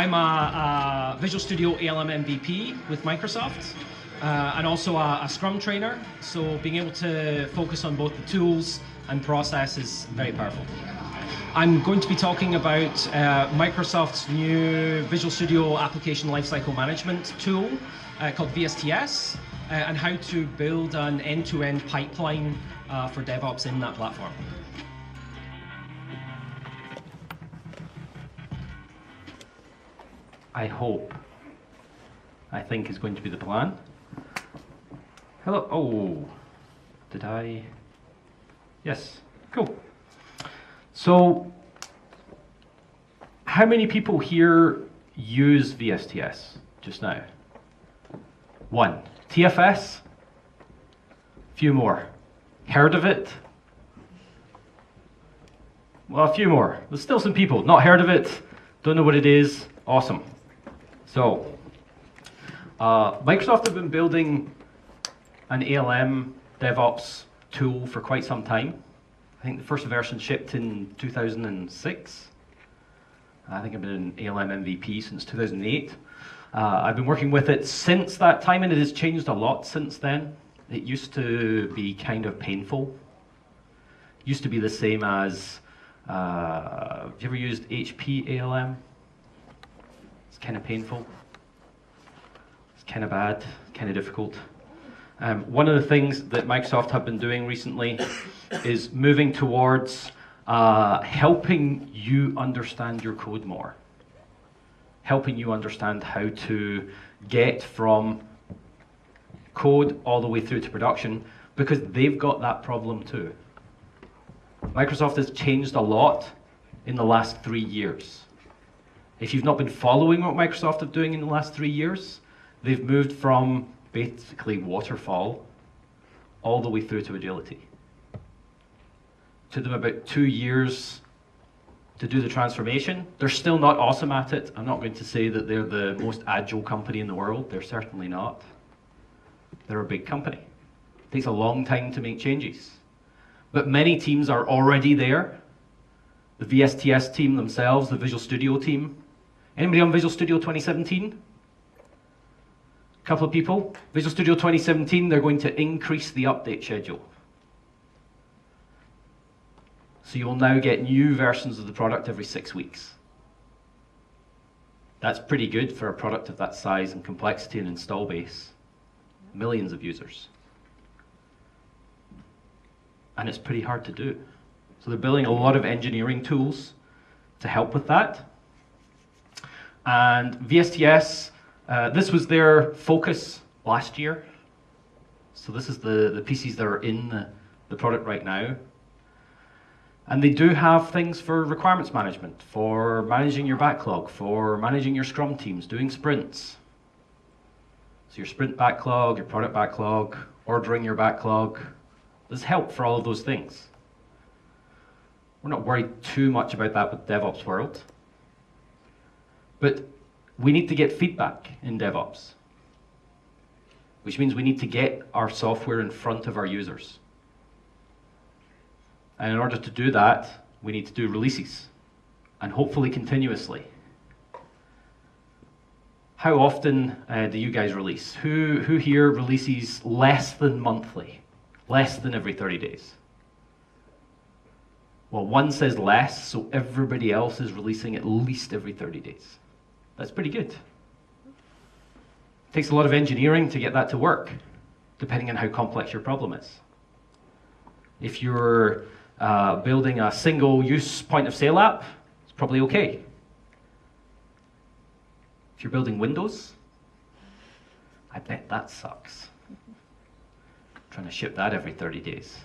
I'm a Visual Studio ALM MVP with Microsoft, and also a Scrum trainer. So being able to focus on both the tools and process is very powerful. I'm going to be talking about Microsoft's new Visual Studio Application Lifecycle Management tool called VSTS, and how to build an end-to-end pipeline for DevOps in that platform. I think is going to be the plan. Hello, oh, did I? Yes, cool. So, how many people here use VSTS just now? One. TFS? Few more. Heard of it? Well, a few more. There's still some people not heard of it, don't know what it is. Awesome. So, Microsoft have been building an ALM DevOps tool for quite some time. I think the first version shipped in 2006. I think I've been an ALM MVP since 2008. I've been working with it since that time, and it has changed a lot since then. It used to be kind of painful. It used to be the same as, have you ever used HP ALM? It's kind of painful. It's kind of bad, kind of difficult. One of the things that Microsoft have been doing recently is moving towards helping you understand your code more. Helping you understand how to get from code all the way through to production, because they've got that problem too. Microsoft has changed a lot in the last 3 years. If you've not been following what Microsoft are doing in the last 3 years, they've moved from basically waterfall all the way through to agility. Took them about 2 years to do the transformation. They're still not awesome at it. I'm not going to say that they're the most agile company in the world. They're certainly not. They're a big company. It takes a long time to make changes. But many teams are already there. The VSTS team themselves, the Visual Studio team. Anybody on Visual Studio 2017? A couple of people. Visual Studio 2017, they're going to increase the update schedule. So you will now get new versions of the product every 6 weeks. That's pretty good for a product of that size and complexity and install base. Millions of users. And it's pretty hard to do. So they're building a lot of engineering tools to help with that. And VSTS, this was their focus last year. So this is the pieces that are in the product right now. And they do have things for requirements management, for managing your backlog, for managing your Scrum teams, doing sprints. So your sprint backlog, your product backlog, ordering your backlog. There's help for all of those things. We're not worried too much about that with DevOps world. But we need to get feedback in DevOps, which means we need to get our software in front of our users. And in order to do that, we need to do releases, and hopefully continuously. How often do you guys release? Who here releases less than monthly? Less than every 30 days? Well, one says less, so everybody else is releasing at least every 30 days. That's pretty good. It takes a lot of engineering to get that to work, depending on how complex your problem is. If you're building a single-use point-of-sale app, it's probably okay. If you're building Windows, I bet that sucks. Trying to ship that every 30 days.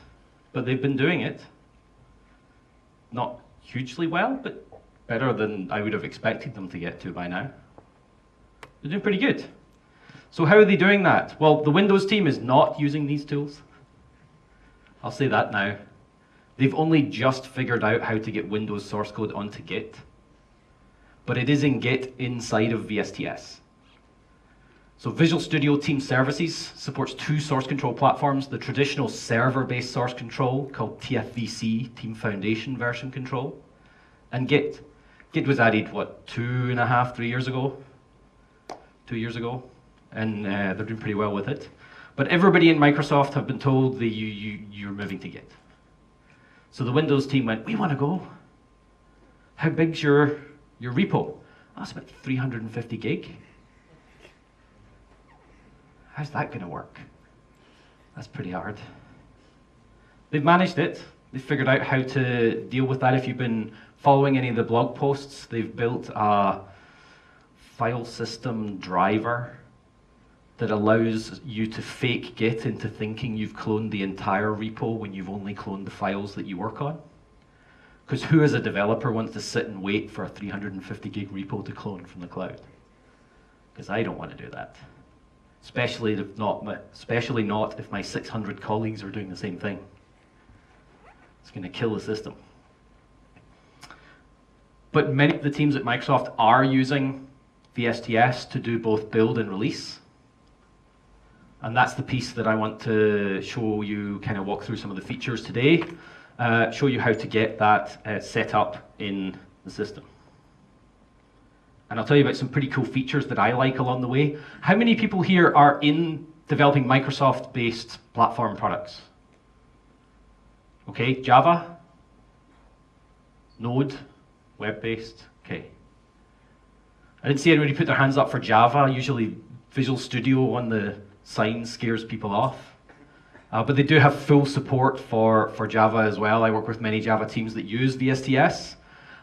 But they've been doing it. Not hugely well, but better than I would have expected them to get to by now. They're doing pretty good. So how are they doing that? Well, the Windows team is not using these tools. I'll say that now. They've only just figured out how to get Windows source code onto Git. But it is in Git inside of VSTS. So Visual Studio Team Services supports 2 source control platforms, the traditional server-based source control called TFVC, Team Foundation Version Control, and Git. Git was added, what, 2.5, 3 years ago? 2 years ago, and they're doing pretty well with it. But everybody in Microsoft have been told that you're moving to Git. So the Windows team went, we want to go. How big's your repo? That's about 350 gig. How's that going to work? That's pretty hard. They've managed it. They've figured out how to deal with that. If you've been following any of the blog posts, they've built a file system driver that allows you to fake Git into thinking you've cloned the entire repo when you've only cloned the files that you work on. Because who as a developer wants to sit and wait for a 350 gig repo to clone from the cloud? Because I don't want to do that. Especially not if my 600 colleagues are doing the same thing. It's going to kill the system. But many of the teams at Microsoft are using VSTS to do both build and release. And that's the piece that I want to show you, kind of walk through some of the features today, show you how to get that set up in the system. And I'll tell you about some pretty cool features that I like along the way. How many people here are in developing Microsoft-based platform products? Okay, Java, Node, web-based, okay. I didn't see anybody put their hands up for Java. Usually Visual Studio on the sign scares people off. But they do have full support for Java as well. I work with many Java teams that use VSTS.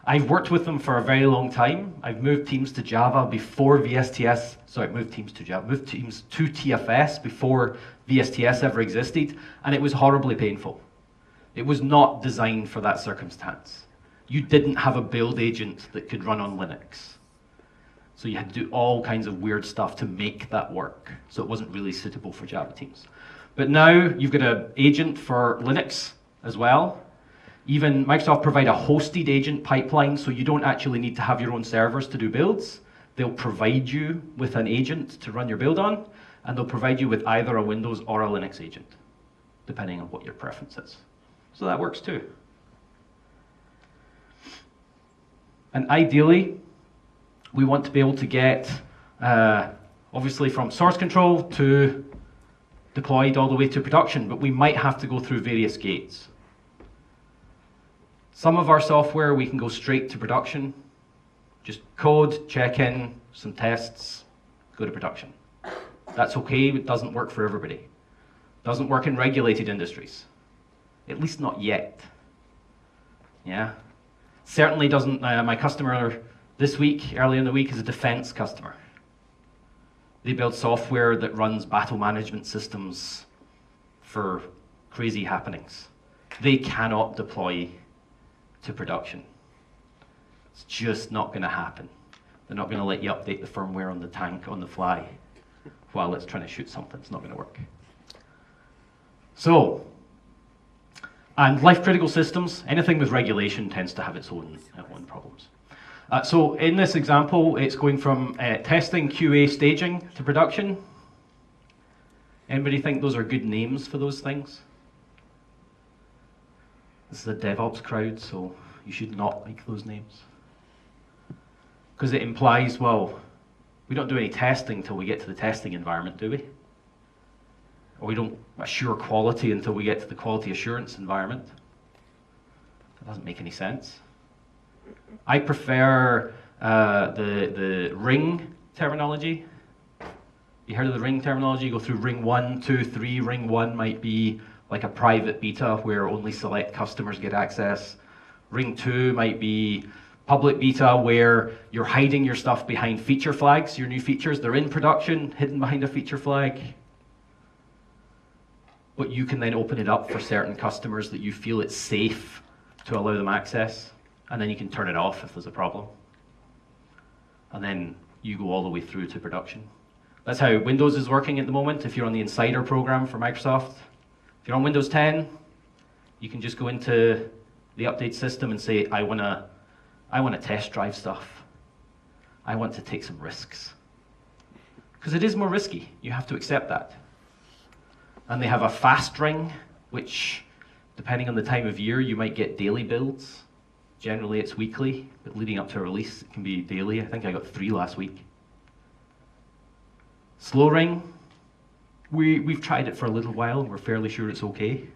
I've worked with them for a very long time. I've moved teams to Java before VSTS, sorry, moved teams to TFS before VSTS ever existed, and it was horribly painful. It was not designed for that circumstance. You didn't have a build agent that could run on Linux. So you had to do all kinds of weird stuff to make that work. So it wasn't really suitable for Java teams. But now you've got an agent for Linux as well. Even Microsoft provide a hosted agent pipeline, so you don't actually need to have your own servers to do builds. They'll provide you with an agent to run your build on, and they'll provide you with either a Windows or a Linux agent, depending on what your preference is. So that works too. And ideally, we want to be able to get, obviously, from source control to deployed all the way to production, but we might have to go through various gates. Some of our software, we can go straight to production. Just code, check in, some tests, go to production. That's okay, but it doesn't work for everybody. Doesn't work in regulated industries. At least not yet. Yeah? Certainly doesn't, my customer this week, early in the week, is a defense customer. They build software that runs battle management systems for crazy happenings. They cannot deploy to production. It's just not going to happen. They're not going to let you update the firmware on the tank on the fly while it's trying to shoot something. It's not going to work. So, and life-critical systems, anything with regulation tends to have its own problems. So in this example, it's going from testing, QA, staging to production. Anybody think those are good names for those things? This is a DevOps crowd, so you should not like those names. Because it implies, well, we don't do any testing until we get to the testing environment, do we? Or we don't assure quality until we get to the quality assurance environment. That doesn't make any sense. I prefer the ring terminology. You heard of the ring terminology? You go through ring 1, 2, 3. Ring 1 might be like a private beta where only select customers get access. Ring 2 might be public beta where you're hiding your stuff behind feature flags, your new features. They're in production, hidden behind a feature flag. But you can then open it up for certain customers that you feel it's safe to allow them access. And then you can turn it off if there's a problem. And then you go all the way through to production. That's how Windows is working at the moment. If you're on the Insider program for Microsoft, if you're on Windows 10, you can just go into the update system and say, I want to test drive stuff. I want to take some risks. Because it is more risky. You have to accept that. And they have a fast ring, which, depending on the time of year, you might get daily builds. Generally it's weekly, but leading up to a release, it can be daily. I think I got 3 last week. Slow ring, we've tried it for a little while, and we're fairly sure it's okay.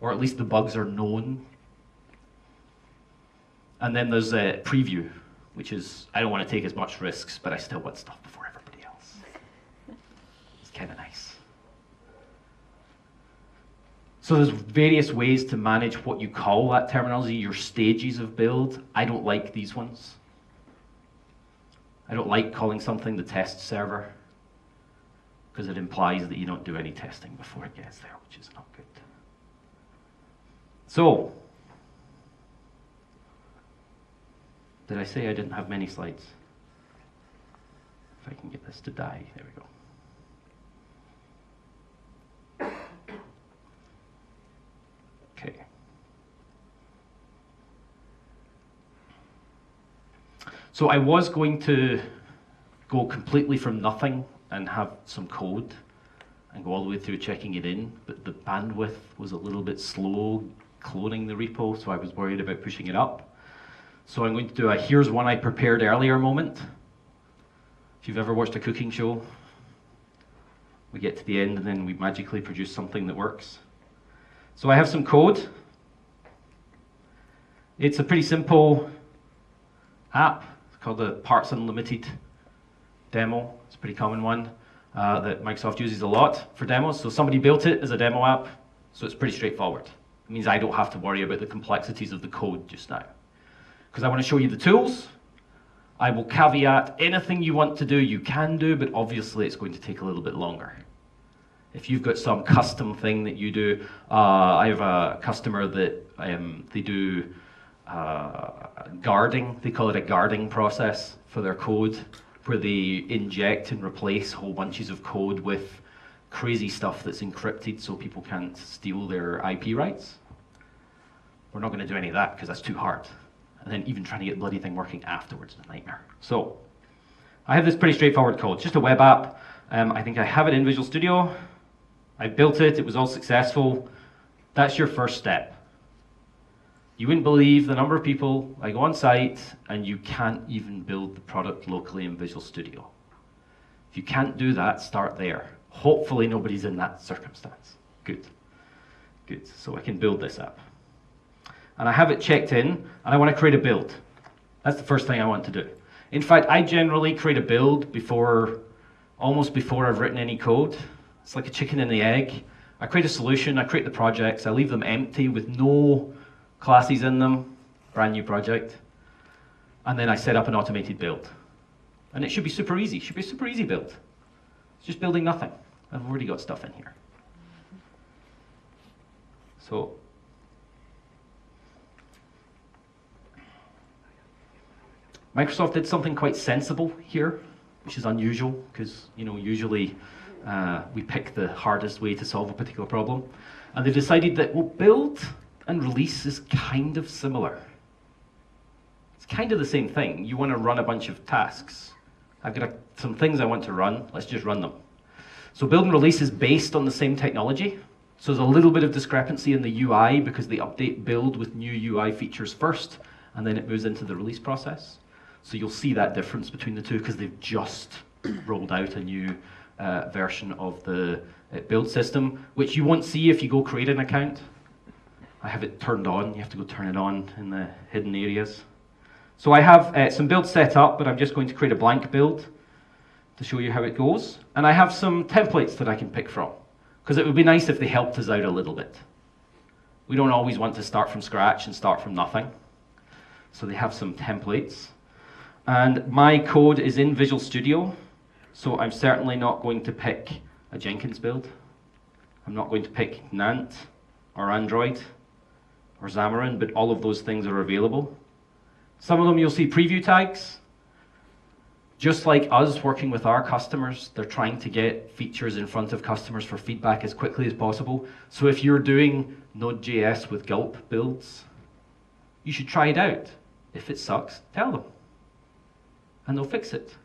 Or at least the bugs are known. And then there's a preview, which is, I don't want to take as much risks, but I still want stuff before everybody else. It's kind of nice. So there's various ways to manage what you call that terminology, your stages of build. I don't like these ones. I don't like calling something the test server, because it implies that you don't do any testing before it gets there, which is not good. So, did I say I didn't have many slides? If I can get this to die, there we go. Okay. So I was going to go completely from nothing and have some code and go all the way through checking it in, but the bandwidth was a little bit slow cloning the repo, so I was worried about pushing it up. So I'm going to do a here's one I prepared earlier moment. If you've ever watched a cooking show, we get to the end and then we magically produce something that works. So I have some code. It's a pretty simple app. It's called the Parts Unlimited demo. It's a pretty common one that Microsoft uses a lot for demos. So somebody built it as a demo app, so it's pretty straightforward. It means I don't have to worry about the complexities of the code just now. Because I want to show you the tools. I will caveat anything you want to do, you can do, but obviously it's going to take a little bit longer. If you've got some custom thing that you do, I have a customer that they do guarding. They call it a guarding process for their code, where they inject and replace whole bunches of code with crazy stuff that's encrypted so people can't steal their IP rights. We're not going to do any of that because that's too hard. And then even trying to get the bloody thing working afterwards is a nightmare. So I have this pretty straightforward code. It's just a web app. I think I have it in Visual Studio. I built it. It was all successful. That's your first step. You wouldn't believe the number of people I go on site and you can't even build the product locally in Visual Studio. If you can't do that, start there. Hopefully nobody's in that circumstance. Good. Good. So I can build this app. And I have it checked in, and I want to create a build. That's the first thing I want to do. In fact, I generally create a build almost before I've written any code. It's like a chicken and the egg. I create a solution, I create the projects, I leave them empty with no classes in them, brand new project, and then I set up an automated build. And it should be super easy. It should be a super easy build. It's just building nothing. I've already got stuff in here. So, Microsoft did something quite sensible here, which is unusual, because usually we pick the hardest way to solve a particular problem. And they decided that, well, build and release is kind of similar. It's kind of the same thing. You want to run a bunch of tasks. I've got some things I want to run. Let's just run them. So build and release is based on the same technology. So there's a little bit of discrepancy in the UI because they update build with new UI features first, and then it moves into the release process. So you'll see that difference between the two because they've just rolled out a new version of the build system, which you won't see if you go create an account. I have it turned on. You have to go turn it on in the hidden areas. So I have some builds set up, but I'm just going to create a blank build to show you how it goes. And I have some templates that I can pick from, because it would be nice if they helped us out a little bit. We don't always want to start from scratch and start from nothing. So they have some templates. And my code is in Visual Studio, so I'm certainly not going to pick a Jenkins build. I'm not going to pick Nant or Android or Xamarin, but all of those things are available. Some of them you'll see preview tags. Just like us working with our customers, they're trying to get features in front of customers for feedback as quickly as possible. So if you're doing Node.js with gulp builds, you should try it out. If it sucks, tell them, and they'll fix it.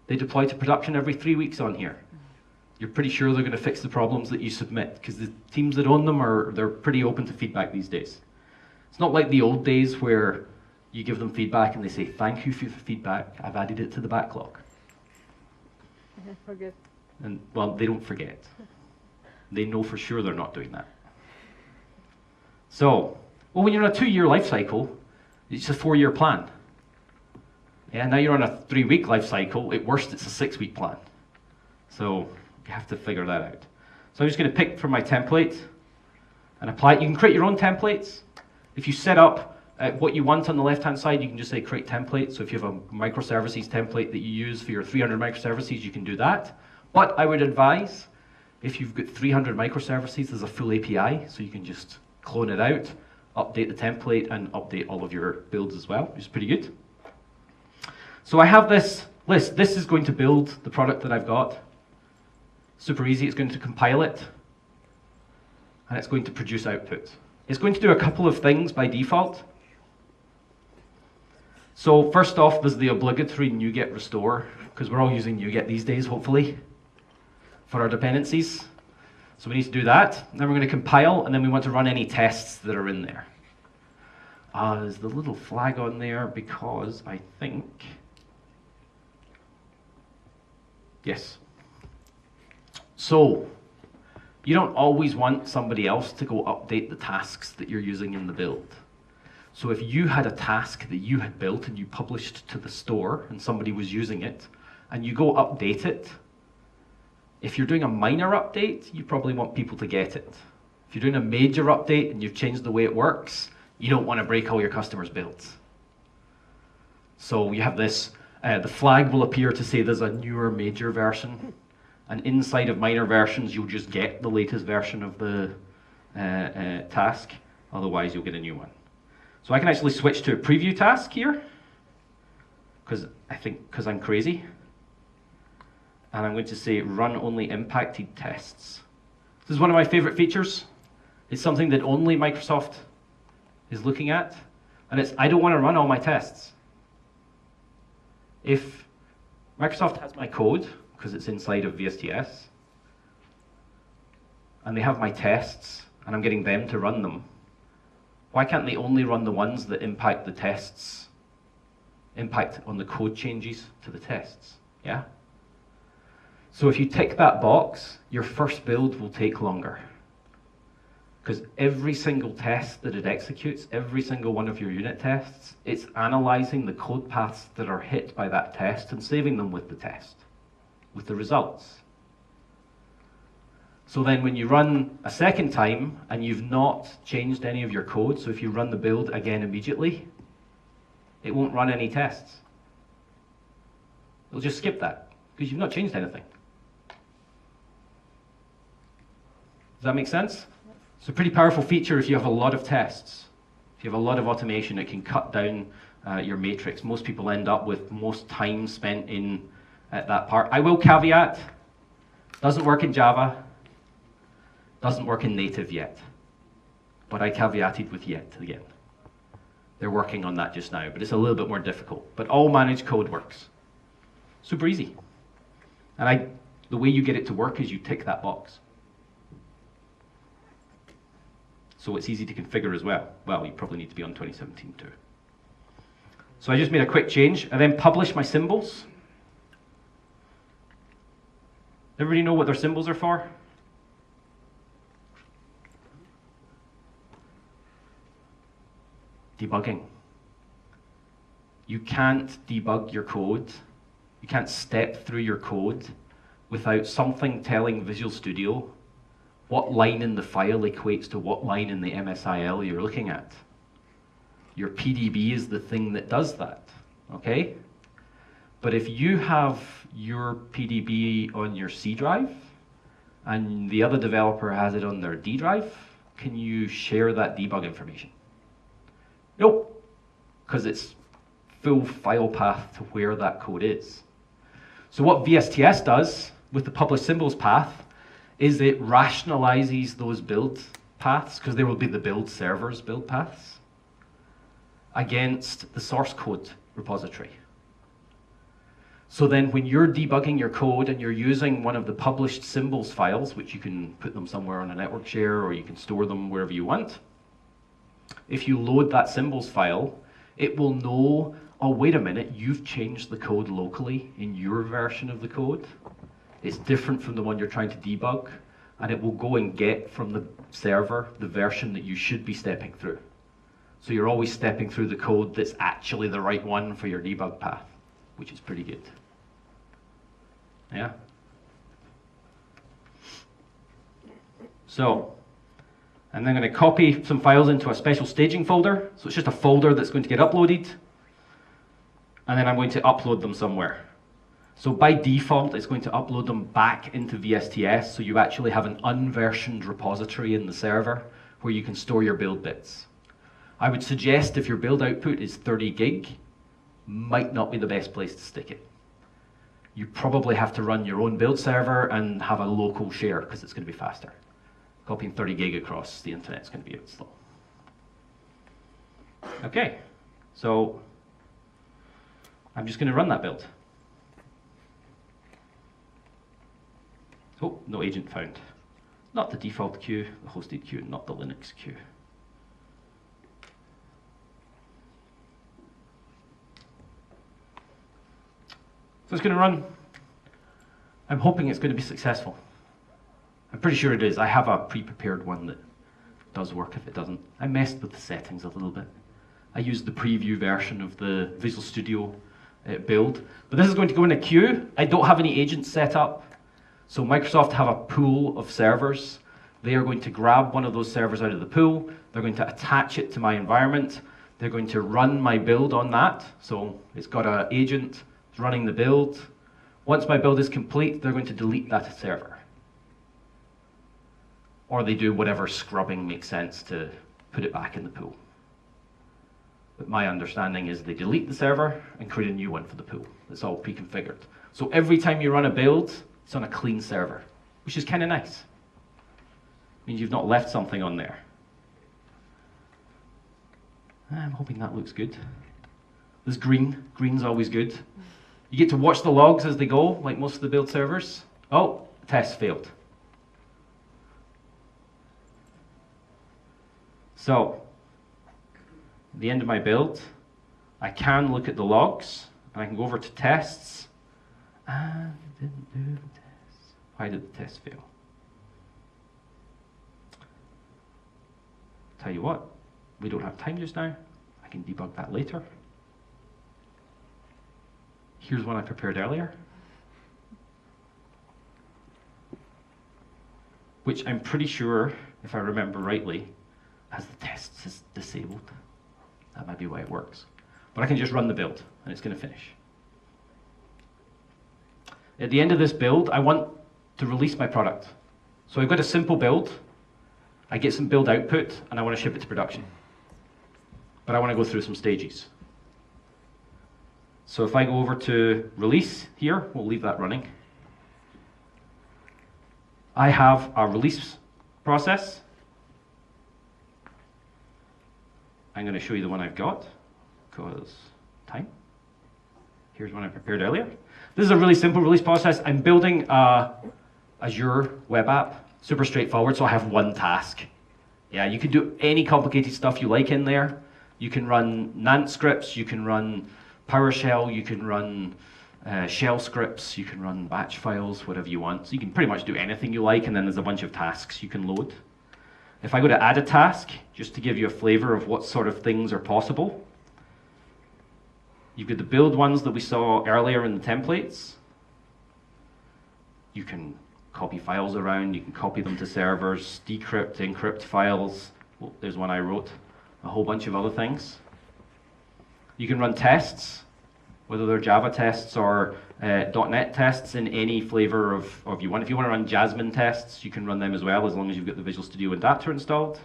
They deploy to production every 3 weeks on here. You're pretty sure they're going to fix the problems that you submit, because the teams that own them they're pretty open to feedback these days. It's not like the old days where You give them feedback and they say, thank you for the feedback, I've added it to the backlog. I forget. And, well, they don't forget. They know for sure they're not doing that. So, well, when you're on a 2-year life cycle, it's a 4-year plan. Yeah, now you're on a 3-week life cycle, at worst it's a 6-week plan. So, you have to figure that out. So I'm just going to pick from my template and apply it. You can create your own templates. If you set up what you want on the left-hand side, you can just say create template. So if you have a microservices template that you use for your 300 microservices, you can do that. But I would advise, if you've got 300 microservices, there's a full API, so you can just clone it out, update the template, and update all of your builds as well, which is pretty good. So I have this list. This is going to build the product that I've got. Super easy. It's going to compile it, and it's going to produce output. It's going to do a couple of things by default. So first off, there's the obligatory NuGet restore, because we're all using NuGet these days, hopefully, for our dependencies. So we need to do that. Then we're going to compile, and then we want to run any tests that are in there. There's the little flag on there because I think, yes. So you don't always want somebody else to go update the tasks that you're using in the build. So if you had a task that you had built and you published to the store and somebody was using it, and you go update it, if you're doing a minor update, you probably want people to get it. If you're doing a major update and you've changed the way it works, you don't want to break all your customers' builds. So you have this, the flag will appear to say there's a newer major version, and inside of minor versions, you'll just get the latest version of the task, otherwise you'll get a new one. So I can actually switch to a preview task here, because I'm crazy. And I'm going to say run only impacted tests. This is one of my favorite features. It's something that only Microsoft is looking at. And it's, I don't want to run all my tests. If Microsoft has my code, because it's inside of VSTS, and they have my tests, and I'm getting them to run them, why can't they only run the ones that impact the tests, impact on the code changes to the tests? Yeah? So if you tick that box, your first build will take longer. Because every single test that it executes, every single one of your unit tests, it's analyzing the code paths that are hit by that test and saving them with the test, with the results. So then when you run a second time and you've not changed any of your code, so if you run the build again immediately, it won't run any tests. It'll just skip that because you've not changed anything. Does that make sense? It's a pretty powerful feature if you have a lot of tests. If you have a lot of automation, it can cut down your matrix. Most people end up with most time spent in that part. I will caveat, doesn't work in Java, doesn't work in native yet. But I caveated with yet again. They're working on that just now, but it's a little bit more difficult. But all managed code works. Super easy. And the way you get it to work is you tick that box. So it's easy to configure as well. Well, you probably need to be on 2017 too. So I just made a quick change. I then publish my symbols. Everybody know what their symbols are for? Debugging. You can't debug your code. You can't step through your code without something telling Visual Studio what line in the file equates to what line in the MSIL you're looking at. Your PDB is the thing that does that, okay? But if you have your PDB on your C drive and the other developer has it on their D drive, can you share that debug information? Nope, because it's full file path to where that code is. So what VSTS does with the publish symbols path is it rationalizes those build paths, because there will be the build servers build paths, against the source code repository. So then when you're debugging your code and you're using one of the published symbols files, which you can put them somewhere on a network share or you can store them wherever you want, if you load that symbols file, it will know, oh, wait a minute, you've changed the code locally in your version of the code. It's different from the one you're trying to debug, and it will go and get from the server the version that you should be stepping through. So you're always stepping through the code that's actually the right one for your debug path, which is pretty good. Yeah? So, and I'm going to copy some files into a special staging folder. So it's just a folder that's going to get uploaded. And then I'm going to upload them somewhere. So by default, it's going to upload them back into VSTS, so you actually have an unversioned repository in the server where you can store your build bits. I would suggest if your build output is 30 gig, might not be the best place to stick it. You probably have to run your own build server and have a local share because it's going to be faster. Copying 30 gig across the internet is going to be a bit slow. Okay, so I'm just going to run that build. Oh, no agent found. Not the default queue, the hosted queue, not the Linux queue. So it's going to run. I'm hoping it's going to be successful. I'm pretty sure it is. I have a pre-prepared one that does work if it doesn't. I messed with the settings a little bit. I used the preview version of the Visual Studio build. But this is going to go in a queue. I don't have any agents set up. So Microsoft have a pool of servers. They are going to grab one of those servers out of the pool. They're going to attach it to my environment. They're going to run my build on that. So it's got an agent running the build. Once my build is complete, they're going to delete that server. Or they do whatever scrubbing makes sense to put it back in the pool. But my understanding is they delete the server and create a new one for the pool. It's all pre-configured. So every time you run a build, it's on a clean server, which is kind of nice. Means you've not left something on there. I'm hoping that looks good. There's green. Green's always good. You get to watch the logs as they go, like most of the build servers. Oh, test failed. So, at the end of my build, I can look at the logs, and I can go over to tests, and it didn't do the test. Why did the test fail? Tell you what, we don't have time just now. I can debug that later. Here's one I prepared earlier, which I'm pretty sure, if I remember rightly, has the tests disabled. That might be why it works. But I can just run the build, and it's going to finish. At the end of this build, I want to release my product. So I've got a simple build. I get some build output, and I want to ship it to production. But I want to go through some stages. So if I go over to release here, we'll leave that running. I have a release process. I'm going to show you the one I've got, because time. Here's one I prepared earlier. This is a really simple release process. I'm building a Azure web app, super straightforward, so I have one task. Yeah, you can do any complicated stuff you like in there. You can run Nant scripts, you can run PowerShell, you can run shell scripts, you can run batch files, whatever you want. So you can pretty much do anything you like, and then there's a bunch of tasks you can load. If I go to add a task, just to give you a flavor of what sort of things are possible, you've got the build ones that we saw earlier in the templates. You can copy files around, you can copy them to servers, decrypt, encrypt files. Well, there's one I wrote, a whole bunch of other things. You can run tests, whether they're Java tests or .NET tests in any flavor of you want. If you want to run Jasmine tests, you can run them as well, as long as you've got the Visual Studio and Adapter installed.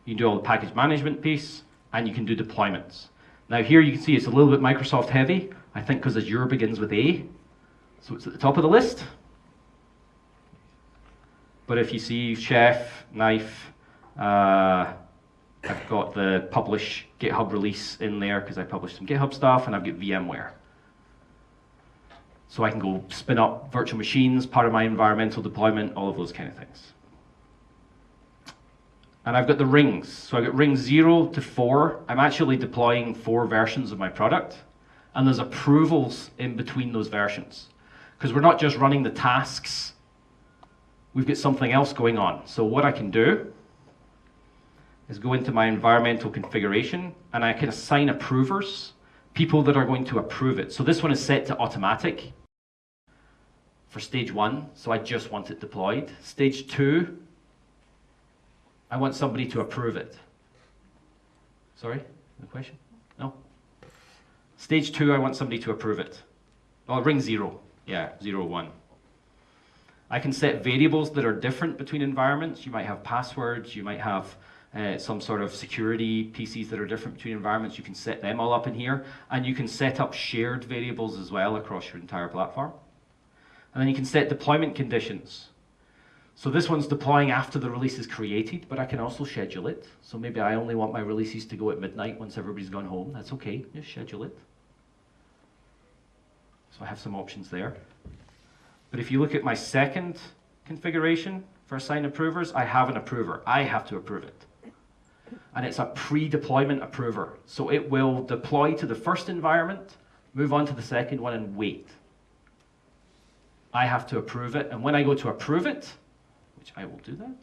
You can do all the package management piece, and you can do deployments. Now here you can see it's a little bit Microsoft heavy, I think because Azure begins with A, so it's at the top of the list. But if you see Chef, Knife, I've got the publish GitHub release in there because I published some GitHub stuff, and I've got VMware. So I can go spin up virtual machines, part of my environmental deployment, all of those kind of things. And I've got the rings. So I've got rings 0 to 4. I'm actually deploying 4 versions of my product. And there's approvals in between those versions. Because we're not just running the tasks, we've got something else going on. So what I can do is go into my environmental configuration, and I can assign approvers, people that are going to approve it. So this one is set to automatic for stage 1, so I just want it deployed. Stage 2, I want somebody to approve it. Sorry, the question? No? Stage 2, I want somebody to approve it. Oh, ring 0. Yeah, 0, 1. I can set variables that are different between environments. You might have passwords, you might have some sort of security pieces that are different between environments. You can set them all up in here, and you can set up shared variables as well across your entire platform. And then you can set deployment conditions. So this one's deploying after the release is created, but I can also schedule it. So maybe I only want my releases to go at midnight once everybody's gone home. That's okay, just schedule it. So I have some options there. But if you look at my second configuration for assign approvers, I have an approver. I have to approve it. And it's a pre-deployment approver. So it will deploy to the first environment, move on to the second one, and wait. I have to approve it. And when I go to approve it, which I will do that,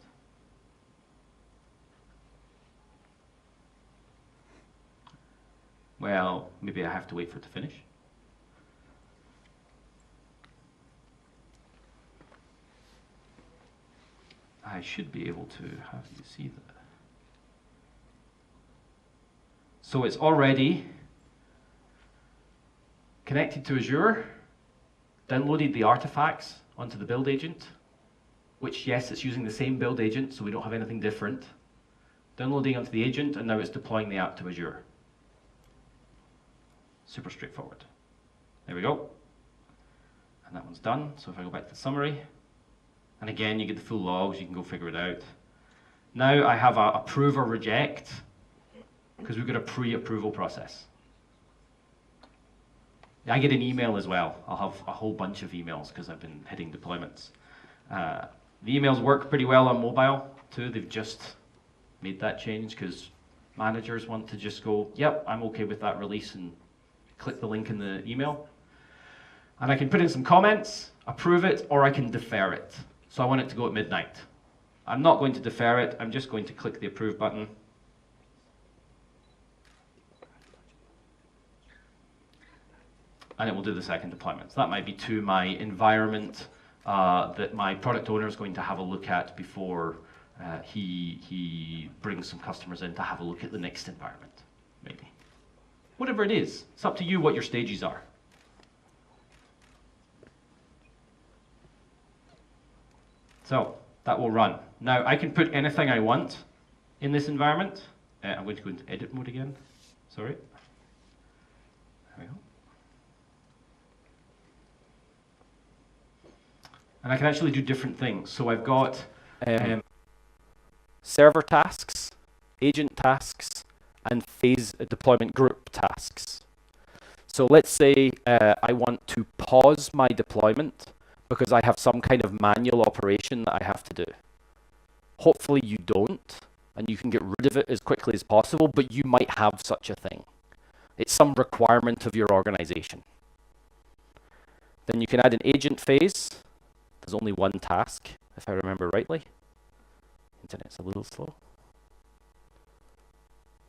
well, maybe I have to wait for it to finish. I should be able to have you see that. So it's already connected to Azure, downloaded the artifacts onto the build agent, which, yes, it's using the same build agent, so we don't have anything different. Downloading onto the agent, and now it's deploying the app to Azure. Super straightforward. There we go. And that one's done. So if I go back to the summary, and again, you get the full logs, you can go figure it out. Now I have a approve or reject, because we've got a pre-approval process. I get an email as well. I'll have a whole bunch of emails because I've been hitting deployments. The emails work pretty well on mobile too. They've just made that change because managers want to just go, yep, I'm okay with that release, and click the link in the email. And I can put in some comments, approve it, or I can defer it. So I want it to go at midnight. I'm not going to defer it. I'm just going to click the approve button. And it will do the second deployment. So that might be to my environment that my product owner is going to have a look at before he brings some customers in to have a look at the next environment, maybe. Whatever it is, it's up to you what your stages are. So that will run. Now I can put anything I want in this environment. I'm going to go into edit mode again. Sorry. There we go. And I can actually do different things. So I've got server tasks, agent tasks, and phase deployment group tasks. So let's say I want to pause my deployment because I have some kind of manual operation that I have to do. Hopefully you don't, and you can get rid of it as quickly as possible, but you might have such a thing. It's some requirement of your organization. Then you can add an agent phase. There's only one task, if I remember rightly. Internet's a little slow.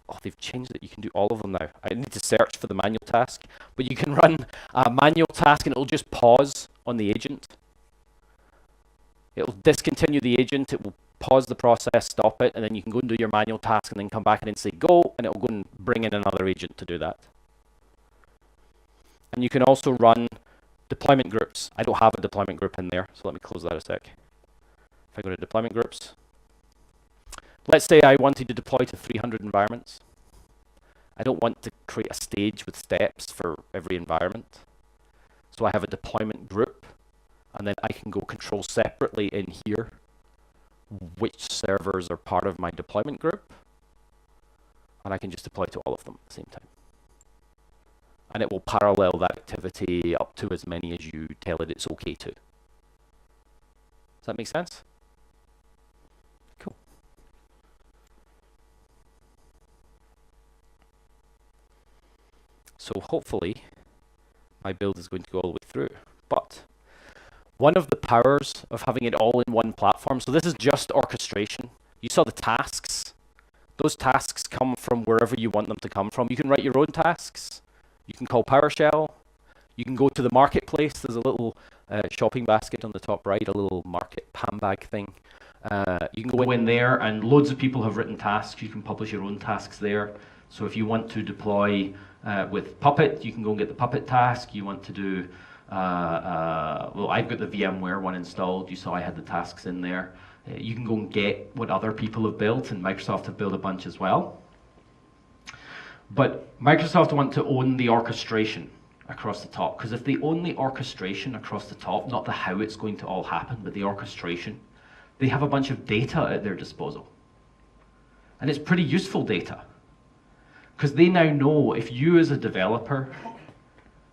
Oh, they've changed it. You can do all of them now. I need to search for the manual task, but you can run a manual task and it'll just pause on the agent. It'll discontinue the agent. It will pause the process, stop it, and then you can go and do your manual task and then come back and then say go, and it'll go and bring in another agent to do that. And you can also run deployment groups. I don't have a deployment group in there, so let me close that a sec. If I go to deployment groups, let's say I wanted to deploy to 300 environments. I don't want to create a stage with steps for every environment. So I have a deployment group, and then I can go control separately in here which servers are part of my deployment group, and I can just deploy to all of them at the same time. And it will parallel that activity up to as many as you tell it it's okay to. Does that make sense? Cool. So hopefully my build is going to go all the way through. But one of the powers of having it all in one platform, so this is just orchestration. You saw the tasks. Those tasks come from wherever you want them to come from. You can write your own tasks. You can call PowerShell. You can go to the marketplace. There's a little shopping basket on the top right, a little market handbag thing. You can go in there, and loads of people have written tasks. You can publish your own tasks there. So if you want to deploy with Puppet, you can go and get the Puppet task. You want to do, well, I've got the VMware one installed. You saw I had the tasks in there. You can go and get what other people have built, and Microsoft have built a bunch as well. But Microsoft want to own the orchestration across the top, because if they own the orchestration across the top, not the how it's going to all happen, but the orchestration, they have a bunch of data at their disposal. And it's pretty useful data, because they now know if you as a developer,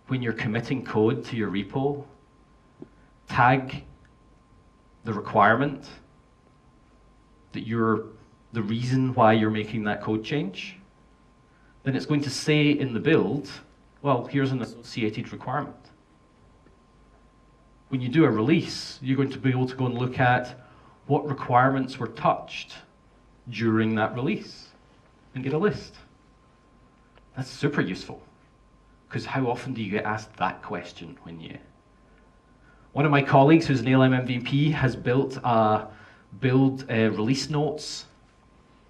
when you're committing code to your repo, tag the requirement that you're the reason why you're making that code change, then it's going to say in the build, well, here's an associated requirement. When you do a release, you're going to be able to go and look at what requirements were touched during that release and get a list. That's super useful, because how often do you get asked that question when you... One of my colleagues who's an ALM MVP has built a build release notes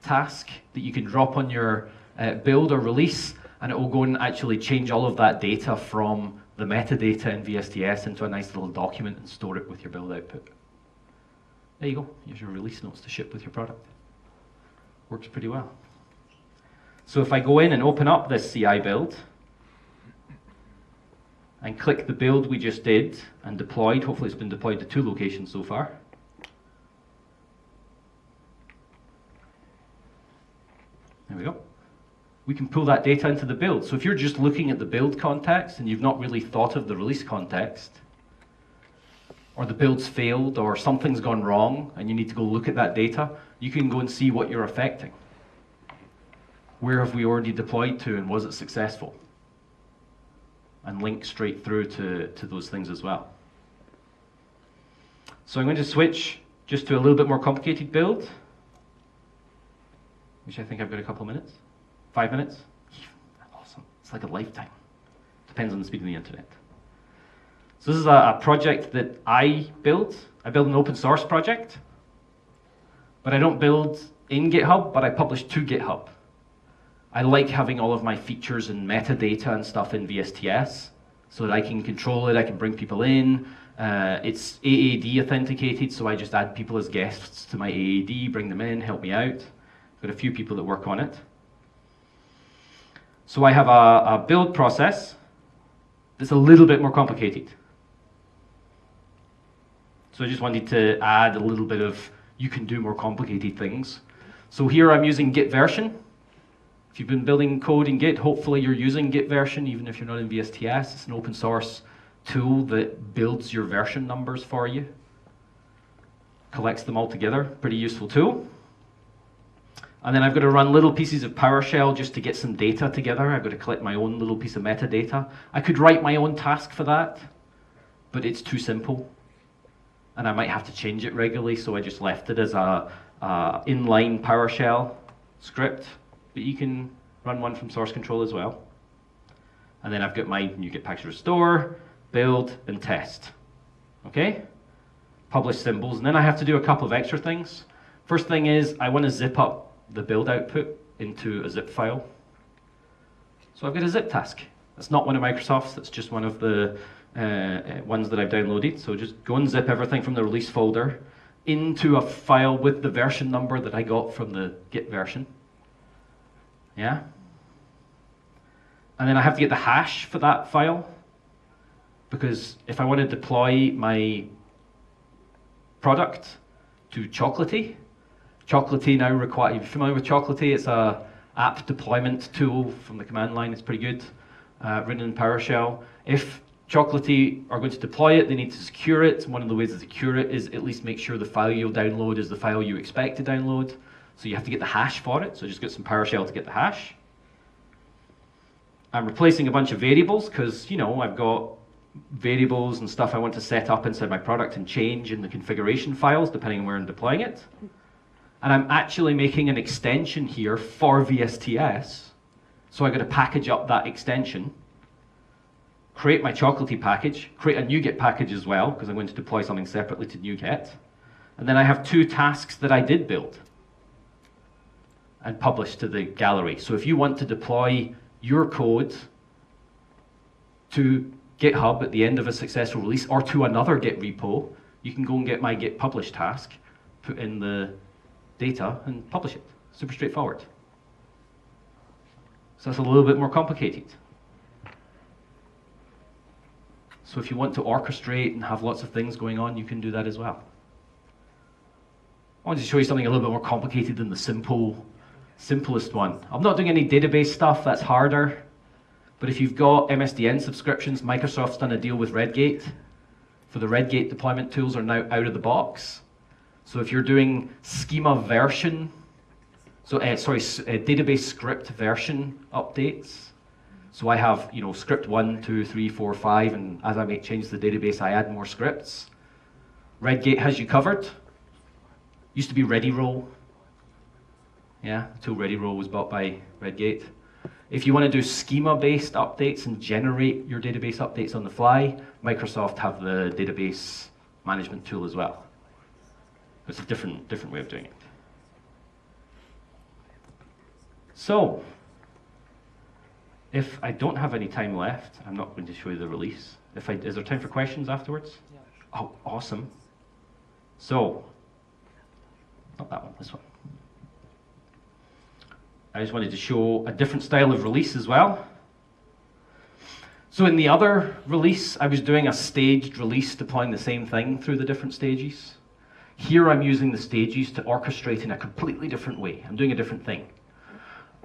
task that you can drop on your build or release, and it will go and actually change all of that data from the metadata in VSTS into a nice little document and store it with your build output. There you go. Here's your release notes to ship with your product. Works pretty well. So if I go in and open up this CI build and click the build we just did and deployed, hopefully it's been deployed to 2 locations so far. There we go. We can pull that data into the build. So if you're just looking at the build context and you've not really thought of the release context, or the build's failed, or something's gone wrong, and you need to go look at that data, you can go and see what you're affecting. Where have we already deployed to, and was it successful? And link straight through to those things as well. So I'm going to switch just to a little bit more complicated build, which I think I've got a couple of minutes. 5 minutes? Awesome. It's like a lifetime. Depends on the speed of the internet. So this is a project that I built. I build an open source project, but I don't build in GitHub, but I publish to GitHub. I like having all of my features and metadata and stuff in VSTS so that I can control it, I can bring people in. It's AAD authenticated, so I just add people as guests to my AAD, bring them in, help me out. I've got a few people that work on it. So I have a build process that's a little bit more complicated. So I just wanted to add a little bit of, you can do more complicated things. So here I'm using Git version. If you've been building code in Git, hopefully you're using Git version, even if you're not in VSTS. It's an open source tool that builds your version numbers for you, collects them all together, pretty useful tool. And then I've got to run little pieces of PowerShell just to get some data together. I've got to collect my own little piece of metadata. I could write my own task for that, but it's too simple. And I might have to change it regularly, so I just left it as a inline PowerShell script. But you can run one from source control as well. And then I've got my NuGet package restore, build, and test. Okay? Publish symbols. And then I have to do a couple of extra things. First thing is I want to zip up the build output into a zip file. So I've got a zip task. That's not one of Microsoft's, that's just one of the ones that I've downloaded. So just go and zip everything from the release folder into a file with the version number that I got from the Git version. Yeah? And then I have to get the hash for that file, because if I want to deploy my product to Chocolatey, Chocolatey now requires, if you're familiar with Chocolatey, it's a app deployment tool from the command line. It's pretty good, written in PowerShell. If Chocolatey are going to deploy it, they need to secure it. One of the ways to secure it is at least make sure the file you'll download is the file you expect to download. So you have to get the hash for it. So just get some PowerShell to get the hash. I'm replacing a bunch of variables because, you know, I've got variables and stuff I want to set up inside my product and change in the configuration files depending on where I'm deploying it. And I'm actually making an extension here for VSTS. So I'm going to package up that extension, create my chocolatey package, create a NuGet package as well, because I'm going to deploy something separately to NuGet. And then I have 2 tasks that I did build and publish to the gallery. So if you want to deploy your code to GitHub at the end of a successful release or to another Git repo, you can go and get my Git publish task, put in the data and publish it. Super straightforward. So that's a little bit more complicated. So if you want to orchestrate and have lots of things going on, you can do that as well. I wanted to show you something a little bit more complicated than the simplest one. I'm not doing any database stuff, that's harder. But if you've got MSDN subscriptions, Microsoft's done a deal with Redgate. For the Redgate deployment tools are now out of the box. So if you're doing schema version, database script version updates. So I have, you know, script 1, 2, 3, 4, 5, and as I make changes to the database, I add more scripts. Redgate has you covered. Used to be ReadyRoll. Yeah, the tool ReadyRoll was bought by Redgate. If you want to do schema-based updates and generate your database updates on the fly, Microsoft have the database management tool as well. It's a different way of doing it. So, if I don't have any time left, I'm not going to show you the release. Is there time for questions afterwards? Yeah. Oh, awesome. So, not that one, this one. I just wanted to show a different style of release as well. So in the other release, I was doing a staged release, deploying the same thing through the different stages. Here I'm using the stages to orchestrate in a completely different way. I'm doing a different thing.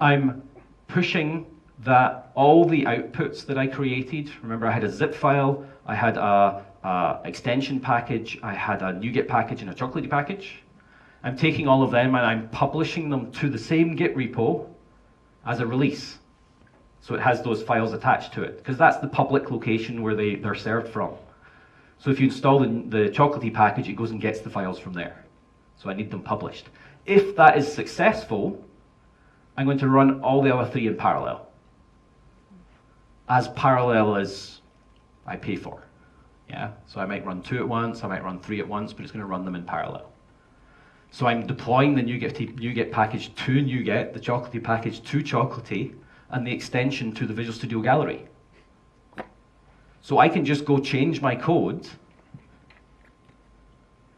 I'm pushing that all the outputs that I created, remember I had a zip file, I had a extension package, I had a NuGet package and a chocolatey package. I'm taking all of them and I'm publishing them to the same Git repo as a release. So it has those files attached to it, because that's the public location where they're served from. So if you install the chocolatey package, it goes and gets the files from there. So I need them published. If that is successful, I'm going to run all the other 3 in parallel. As parallel as I pay for. Yeah? So I might run 2 at once, I might run 3 at once, but it's going to run them in parallel. So I'm deploying the NuGet package to NuGet, the chocolatey package to chocolatey, and the extension to the Visual Studio Gallery. So I can just go change my code,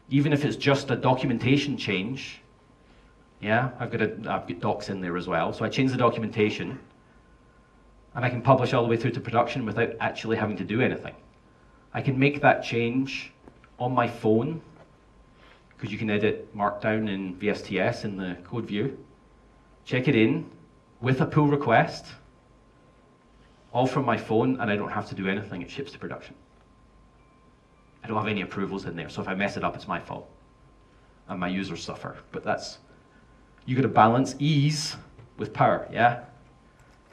even if it's just a documentation change. Yeah, I've got docs in there as well. So I change the documentation, and I can publish all the way through to production without actually having to do anything. I can make that change on my phone, because you can edit Markdown in VSTS in the code view. Check it in with a pull request, all from my phone, and I don't have to do anything. It ships to production. I don't have any approvals in there, so if I mess it up, it's my fault. And my users suffer. But you got to balance ease with power, yeah?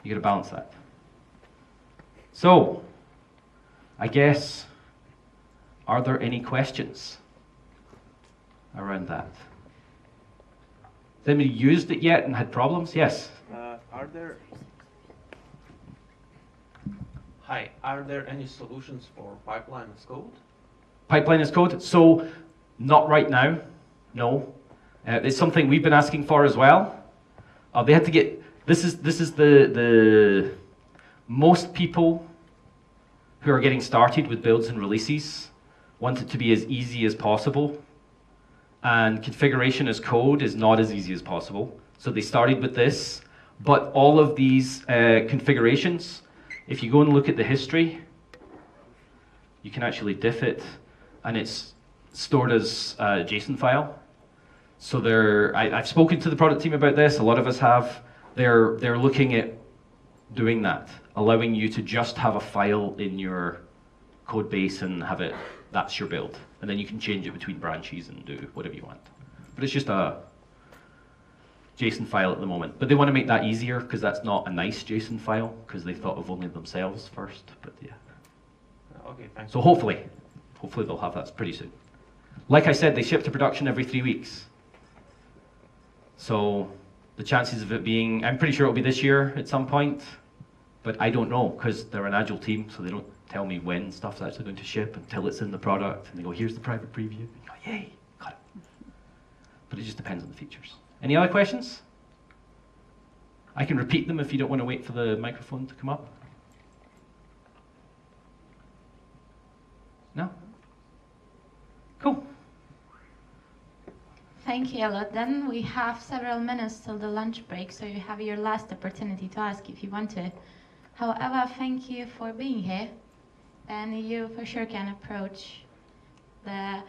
You got to balance that. So, I guess, are there any questions around that? Has anybody used it yet and had problems? Yes? Are there any solutions for pipeline as code? Pipeline as code? So, not right now, no. It's something we've been asking for as well. They had to get, this is the most people who are getting started with builds and releases want it to be as easy as possible. And configuration as code is not as easy as possible. So they started with this, but all of these configurations, if you go and look at the history, you can actually diff it, and it's stored as a JSON file. So I've spoken to the product team about this, a lot of us have. They're looking at doing that, allowing you to just have a file in your code base and have it, that's your build. And then you can change it between branches and do whatever you want. But it's just JSON file at the moment. But they want to make that easier because that's not a nice JSON file because they thought of only themselves first. But yeah. Okay, thanks. So hopefully they'll have that pretty soon. Like I said, they ship to production every 3 weeks. So the chances of it being, I'm pretty sure it'll be this year at some point, but I don't know because they're an agile team, so they don't tell me when stuff's actually going to ship until it's in the product, and they go, here's the private preview. And you go, yay, got it. But it just depends on the features. Any other questions? I can repeat them if you don't want to wait for the microphone to come up. No? Cool. Thank you a lot. Then we have several minutes till the lunch break, so you have your last opportunity to ask if you want to. However, thank you for being here, and you for sure can approach the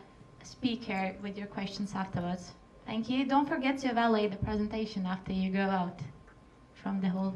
speaker with your questions afterwards. Thank you. Don't forget to evaluate the presentation after you go out from the hall.